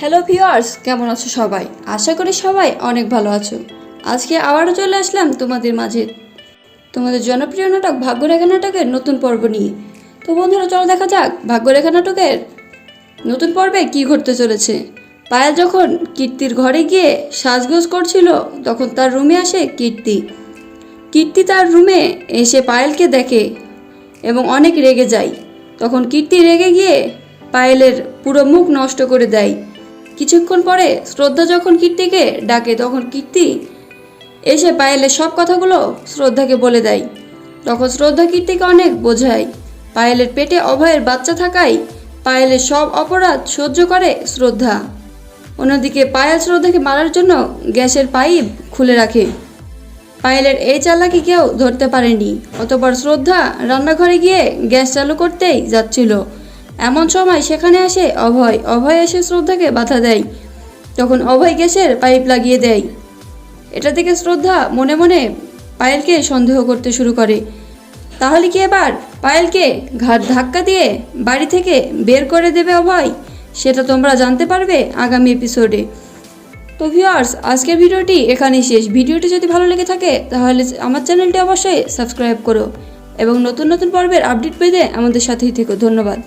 Hello viewers, কেমন আছো সবাই? আশা করি সবাই অনেক ভালো আছো। আজকে আবারও চলে আসলাম তোমাদের মাঝে তোমাদের জনপ্রিয় নাটক ভাগ্যরেখা নাটকের নতুন পর্ব নিয়ে। তো বন্ধুরা, চলো দেখা যাক ভাগ্যরেখা নাটকের নতুন পর্বে কি ঘটতে চলেছে। পায়েল যখন কীর্তির ঘরে গিয়ে সাজগোজ করছিল, তখন তার রুমে আসে কীর্তি। কীর্তি তার রুমে এসে পায়েলকে দেখে এবং অনেক রেগে যায়। তখন কীর্তি রেগে গিয়ে পায়েলের পুরো মুখ নষ্ট করে দেয়। কিছুক্ষণ পরে শ্রদ্ধা যখন কীর্তিকে ডাকে, তখন কীর্তি এসে পায়েলের সব কথাগুলো শ্রদ্ধাকে বলে দেয়। তখন শ্রদ্ধা কীর্তিকে অনেক বোঝায়। পায়েলের পেটে অভয়ের বাচ্চা থাকায় পায়েলের সব অপরাধ সহ্য করে শ্রদ্ধা। অন্যদিকে পায়েল শ্রদ্ধাকে মারার জন্য গ্যাসের পাইপ খুলে রাখে। পায়েলের এই চালাকি কেউ ধরতে পারেনি। অতঃপর শ্রদ্ধা রান্নাঘরে গিয়ে গ্যাস চালু করতেই যাচ্ছিল, এমন সময় সেখানে আসে অভয়। অভয় এসে শ্রদ্ধাকে বাধা দেয়। তখন অভয় গ্যাসের পাইপ লাগিয়ে দেয়। এটা থেকে শ্রদ্ধা মনে মনে পায়েলকে সন্দেহ করতে শুরু করে। তাহলে কি এবার পায়েলকে ঘাট ধাক্কা দিয়ে বাড়ি থেকে বের করে দেবে অভয়? সেটা তোমরা জানতে পারবে আগামী এপিসোডে। তো ভিউয়ার্স, আজকের ভিডিওটি এখানেই শেষ। ভিডিওটি যদি ভালো লেগে থাকে তাহলে আমার চ্যানেলটি অবশ্যই সাবস্ক্রাইব করো এবং নতুন নতুন পর্বের আপডেট পেতে আমাদের সাথেই থেকো। ধন্যবাদ।